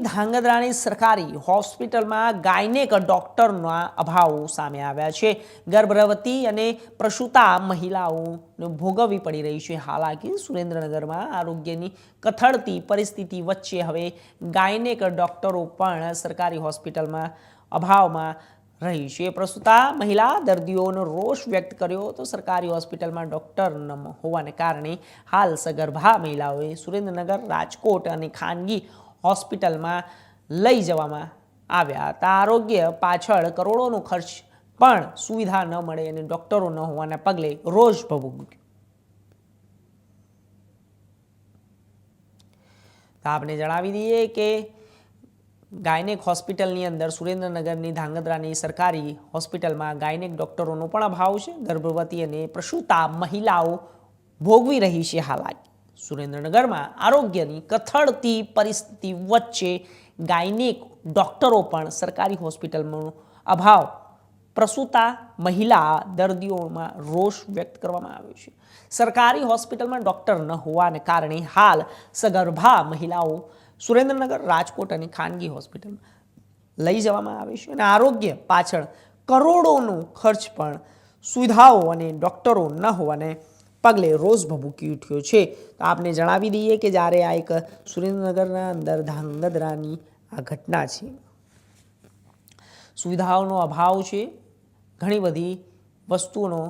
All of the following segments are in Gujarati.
ધાંગધ્રાની સરકારી હોસ્પિટલમાં ગાયનેક ડોક્ટરના અભાવ સામે આવ્યા છે। ગર્ભવતી અને પ્રસૂતા મહિલાઓને ભોગવવી પડી રહી છે હાલાકી। સુરેન્દ્રનગરમાં આરોગ્યની કથળતી પરિસ્થિતિ વચ્ચે હવે ગાયનેક ડોક્ટરો પણ સરકારી હોસ્પિટલમાં અભાવમાં રહી છે। પ્રસૂતા મહિલા દર્દીઓનો રોષ વ્યક્ત કર્યો તો સરકારી હોસ્પિટલમાં ડોક્ટર ન હોવાને કારણે હાલ સગર્ભા મહિલાઓએ સુરેન્દ્રનગર, રાજકોટ અને ખાનગી હોસ્પિટલમાં લઈ જવામાં આવ્યા હતા। આરોગ્ય પાછળ કરોડોનો ખર્ચ પણ સુવિધા ન મળે અને ડોક્ટરો ન હોવાના પગલે રોષ ભભૂક્યો। આપને જણાવી દઈએ કે ગાયનેક હોસ્પિટલની અંદર સુરેન્દ્રનગરની ધાંગધ્રાની સરકારી હોસ્પિટલમાં ગાયનેક ડોક્ટરોનો પણ અભાવ છે। ગર્ભવતી અને પ્રસૂતા મહિલાઓ ભોગવી રહી છે હાલાકી। સુરેન્દ્રનગરમાં આરોગ્યની કથળતી પરિસ્થિતિ વચ્ચે ગાયનેક ડોક્ટરો પણ સરકારી હોસ્પિટલનો અભાવ પ્રસૂતા મહિલા દર્દીઓમાં રોષ વ્યક્ત કરવામાં આવ્યો છે। સરકારી હોસ્પિટલમાં ડોક્ટર ન હોવાને કારણે હાલ સગર્ભા મહિલાઓ સુરેન્દ્રનગર, રાજકોટ અને ખાનગી હોસ્પિટલમાં લઈ જવામાં આવે છે અને આરોગ્ય પાછળ કરોડોનો ખર્ચ પણ સુવિધાઓ અને ડોક્ટરો ન હોવાને પગલે રોષ ભભૂકી ઉઠ્યો છે। તો આપને જણાવી દઈએ કે જ્યારે આ એક સુરેન્દ્રનગરના અંદર ધાંગધ્રાની આ ઘટના છે। સુવિધાઓનો અભાવ છે, ઘણી બધી વસ્તુઓનો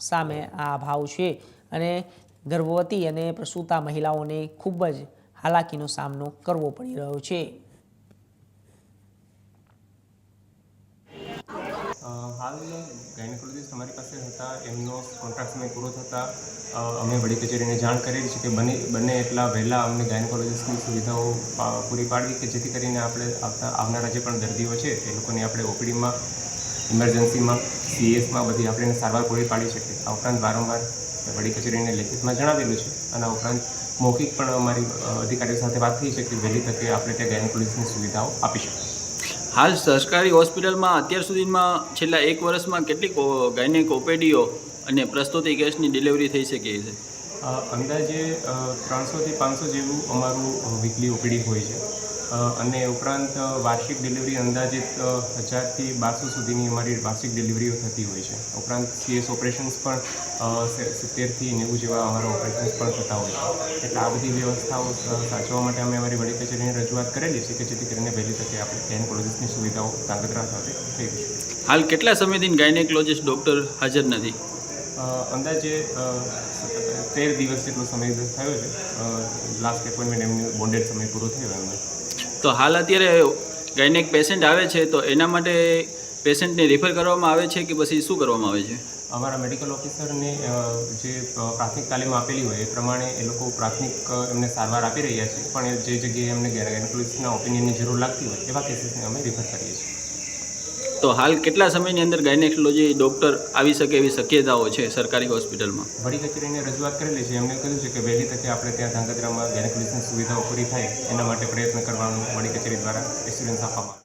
સામે આ અભાવ છે અને ગર્ભવતી અને પ્રસૂતા મહિલાઓને ખૂબ જ હાલાકીનો સામનો કરવો પડી રહ્યો છે। હાલ ગાયનેકોલોજીસ્ટ અમારી પાસે હતા, એમનો કોન્ટ્રાક્ટ સમય પૂરો થતાં અમે વડી કચેરીને જાણ કરેલી છે કે બને એટલા વહેલા અમને ગાયનેકોલોજીસ્ટની સુવિધાઓ પૂરી પાડવી કે જેથી કરીને આપણે આવનારા જે પણ દર્દીઓ છે એ લોકોને આપણે ઓપીડીમાં, ઇમરજન્સીમાં, સીએસમાં બધી આપણે સારવાર પૂરી પાડી શકીએ। આ ઉપરાંત વારંવાર વડી કચેરીને લેખિતમાં જણાવેલું છે અને આ ઉપરાંત મૌખિક પણ અમારી અધિકારીઓ સાથે વાત થઈ છે કે વહેલી તકે આપણે ત્યાં ગાયનેકોલોજીસ્ટની સુવિધાઓ આપી શકીએ। હાલ સરકારી હોસ્પિટલમાં અત્યાર સુધીમાં છેલ્લા 1 વર્ષમાં કેટલીક ગાયનેક ઓપીડીઓ અને પ્રસ્તુતિ કેસની ડિલિવરી થઈ શકે છે? અંદાજે 300થી 500 જેવું અમારું વીકલી ઓપીડી હોય છે અને ઉપરાંત વાર્ષિક ડિલિવરી અંદાજિત 1000થી 1200 સુધીની અમારી વાર્ષિક ડિલિવરીઓ થતી હોય છે। ઉપરાંત સીએસ ઓપરેશન્સ પણ 70થી 90 જેવા અમારા ઓપરેશન્સ પણ થતા હોય છે। એટલે આ બધી વ્યવસ્થાઓ સાચવવા માટે અમે અમારી વડી કચેરીને રજૂઆત કરેલી છે કે જેથી કરીને વહેલી તકે આપણે ગાયનેકોલોજીસ્ટની સુવિધાઓ ધાંગધ્રા સાથે થઈ શકે। હાલ કેટલા સમયથી ગાયનેકોલોજીસ્ટ ડૉક્ટર હાજર નથી? અંદાજે 13 દિવસ જેટલો સમય થયો છે। લાસ્ટ એપોઇન્ટમેન્ટ એમની બોન્ડેડ સમય પૂરો થયો એમને। તો હાલ અત્યારે ગાયનેક પેશન્ટ આવે છે તો એના માટે પેશન્ટને રિફર કરવામાં આવે છે કે પછી શું કરવામાં આવે છે? અમારા મેડિકલ ઓફિસરને જે પ્રાથમિક તાલીમ આપેલી હોય એ પ્રમાણે એ લોકો પ્રાથમિક એમને સારવાર આપી રહ્યા છે, પણ જે જગ્યાએ એમને ગાયનેકોલોજીસ્ટના ઓપિનિયનની જરૂર લાગતી હોય એવા કેસીસને અમે રિફર કરીએ છીએ। તો હાલ કેટલા સમયની અંદર ગાયનેકોલોજી ડૉક્ટર આવી શકે એવી શક્યતાઓ છે સરકારી હોસ્પિટલમાં? વડી કચેરીને રજૂઆત કરેલી છે, એમને કહ્યું છે કે વહેલી તકે આપણે ત્યાં ધાંગધ્રામાં ગાયનેકોલોજીસ્ટની સુવિધાઓ પૂરી થાય એના માટે પ્રયત્ન કરવાનું વડી કચેરી દ્વારા એશ્યોરન્સ આપવામાં આવે।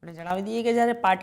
આપણે જણાવી દઈએ કે જ્યારે પાટણ